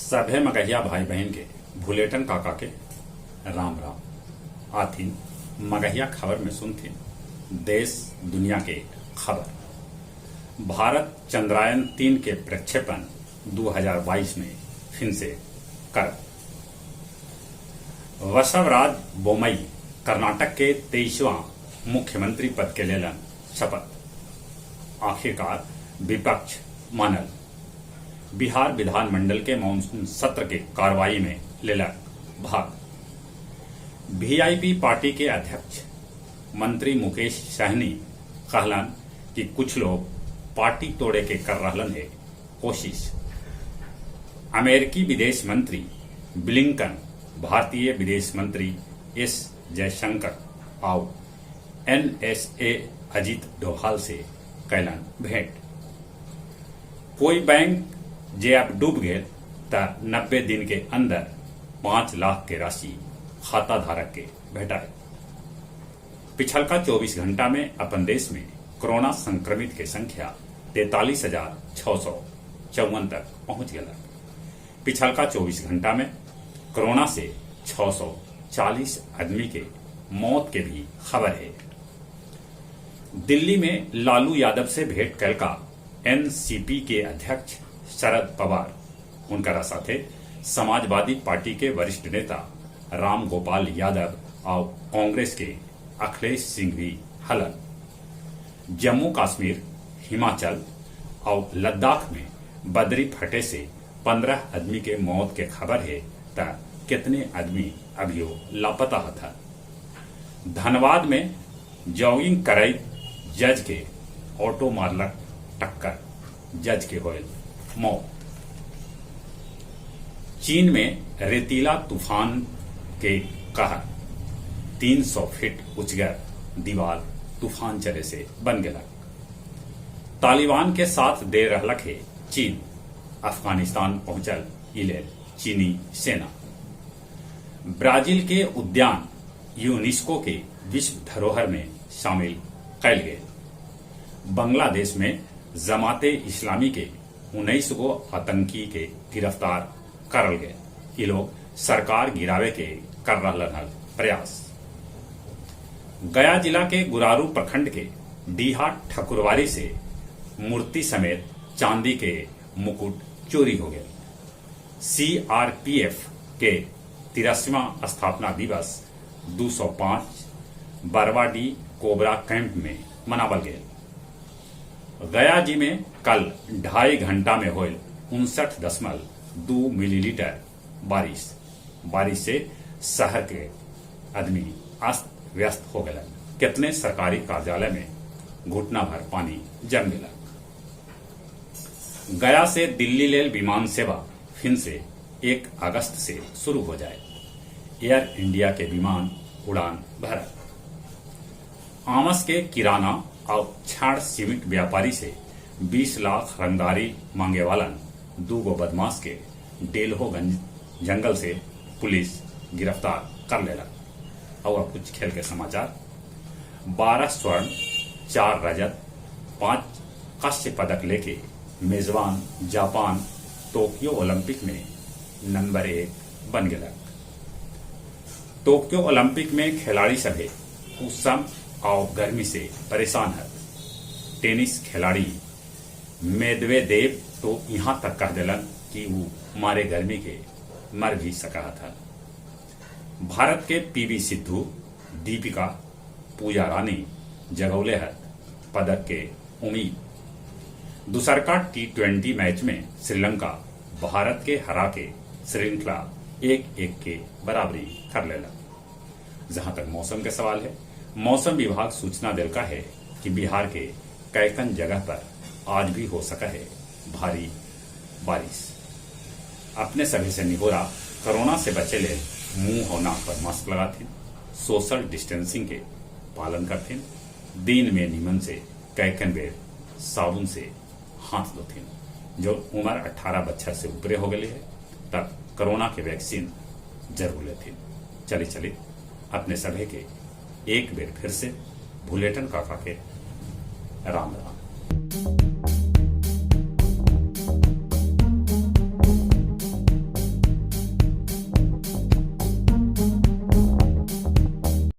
सभे मगहिया भाई बहन के भुलेटन काका के राम राम। आथिन मगहिया खबर में सुनथिन देश दुनिया के खबर। भारत चंद्रयान-3 के प्रक्षेपण 2022 में फिर से कर। वसवराज बोमई कर्नाटक के 23वां मुख्यमंत्री पद के लेलन शपथ। आखिरकार विपक्ष मानल। बिहार विधानमंडल के मानसून सत्र के कार्रवाई में लेलक भाग। वीआईपी पार्टी के अध्यक्ष मंत्री मुकेश सहनी कहलन कि कुछ लोग पार्टी तोड़े के कर रहलन है कोशिश। अमेरिकी विदेश मंत्री ब्लिंकन भारतीय विदेश मंत्री एस जयशंकर और एनएसए अजित डोभाल से कैलन भेंट। कोई बैंक जे अब डूब गए त 90 दिन के अंदर 5 लाख के राशि खाता धारक के भेटाए। पिछलका 24 घंटा में अपन देश में कोरोना संक्रमित के संख्या 43,654 तक पहुंच गया। पिछलका 24 घंटा में कोरोना से 640 आदमी के मौत के भी खबर है। दिल्ली में लालू यादव से भेंट कैल का एनसीपी के अध्यक्ष शरद पवार उनका साथे समाजवादी पार्टी के वरिष्ठ नेता राम गोपाल यादव और कांग्रेस के अखिलेश सिंह भी हलन। जम्मू कश्मीर, हिमाचल और लद्दाख में बदरी फटे से 15 आदमी के मौत के खबर है त कितने आदमी अभी लापता था। धनबाद में जॉगिंग करई जज के ऑटो मारलक टक्कर, जज के होयल मौत। चीन में रेतीला तूफान के कहर 300 फीट उचगर दीवार तूफान चले से बन गया। तालिबान के साथ दे रहलक है चीन। अफगानिस्तान पहुंचल इले चीनी सेना। ब्राजील के उद्यान यूनेस्को के विश्व धरोहर में शामिल कैल गए। बांग्लादेश में जमाते इस्लामी के 19 गो आतंकी के गिरफ्तार करल गए। ये लोग सरकार गिरावे के कर रहल प्रयास। गया जिला के गुरारू प्रखंड के डीहा ठकुरवारी से मूर्ति समेत चांदी के मुकुट चोरी हो गए। सीआरपीएफ के 83वां स्थापना दिवस 205 बरवाडी कोबरा कैंप में मनावल गए। गया जी में कल 2.5 घंटा में हुए 59.2 मिलीलीटर बारिश से शहर के आदमी अस्त व्यस्त हो गए। कितने सरकारी कार्यालय में घुटना भर पानी जम गया। गया से दिल्ली लेल विमान सेवा फिर से 1 अगस्त से शुरू हो जाए। एयर इंडिया के विमान उड़ान भर। आमस के किराना और छाड़ सीमेंट व्यापारी से 20 लाख रंगदारी मांगे वालन 2 गो बदमाश के डेल्होगंज जंगल से पुलिस गिरफ्तार कर लेला। और अब कुछ खेल के समाचार। 12 स्वर्ण 4 रजत 5 कांस्य पदक लेके मेजबान जापान टोक्यो ओलंपिक में नंबर 1 बन गया। टोक्यो ओलंपिक में खिलाड़ी सभे उष्ण और गर्मी से परेशान है। टेनिस खिलाड़ी मेदवेदेव तो यहां तक कह दिलन कि वो मारे गर्मी के मर भी सका था। भारत के पीवी सिद्धू, दीपिका, पूजा रानी जगौले है पदक के उम्मीद। दूसरका T20 मैच में श्रीलंका भारत के हरा के श्रृंखला 1-1 के बराबरी कर लेला। जहां तक मौसम के सवाल है, मौसम विभाग सूचना दिलका है कि बिहार के कैकन जगह पर आज भी हो सका है भारी बारिश। अपने सभी से निहोरा कोरोना से बचे ले मुंह और नाक पर मास्क लगाथिन, सोशल डिस्टेंसिंग के पालन करथिन, दिन में निमन से कैकन बेर साबुन से हाथ धोथिन। जो उम्र 18 बच्चा से ऊपरे हो गई है तब कोरोना के वैक्सीन जरूर लेथिन। चली अपने सभी के एक बेर फिर से भुलेटन काका के राम राम।